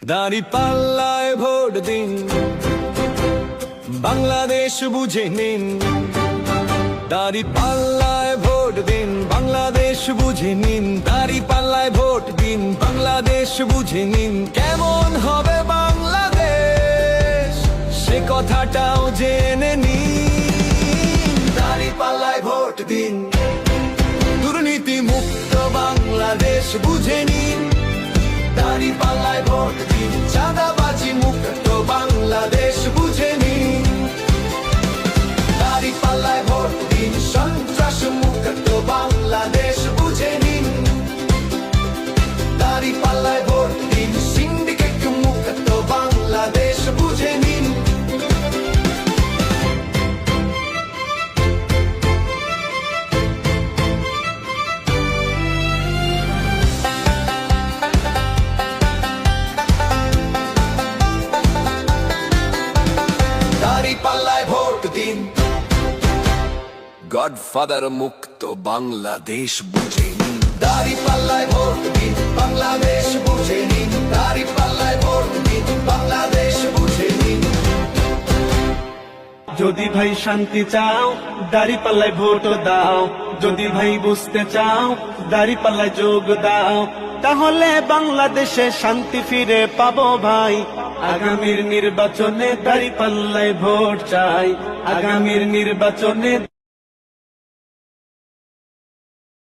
দাঁড়িপাল্লায় vote দিন, বাংলাদেশ বুঝে নিন। দাঁড়িপাল্লায় ভোট দিন, বাংলাদেশ বুঝে নিন। দাঁড়িপাল্লায় ভোট দিন, বাংলাদেশ বুঝে নিন। কেমন হবে বাংলাদেশ, সে কথাটাও জেনে নিন। দাঁড়িপাল্লায় ভোট দিন, দুর্নীতি মুক্ত বাংলাদেশ বুঝে নিন। দাঁড়িপাল্লায় ভোট দিন, চাঁদাবাজি মুক্ত বাংলাদেশ বুঝে নিন। দাঁড়িপাল্লায় ভোট দিন, সন্ত্রাস মুক্ত বাংলাদেশ বুঝে নিন। দাঁড়িপাল্লায় ভোট দিন, সিন্ডিকেট মুক্ত বাংলাদেশ বুঝে নিন। দাঁড়িপাল্লায় ভোট দিন, গডফাদার মুক্ত বাংলাদেশ বুঝে নিন। দাঁড়িপাল্লায় ভোট দিন, বাংলাদেশ বুঝে নিন। দাঁড়িপাল্লায় ভোট দিন, বাংলাদেশ বুঝে নিন। যদি ভাই শান্তি চাও, দাঁড়িপাল্লায় ভোট দাও। যদি ভাই বুঝতে চাও, দাঁড়িপাল্লায় যোগ দাও। তাহলে বাংলাদেশে শান্তি ফিরে পাবো ভাই। আগামীর নির্বাচনে দাঁড়িপাল্লায় ভোট চাই। আগামীর নির্বাচনে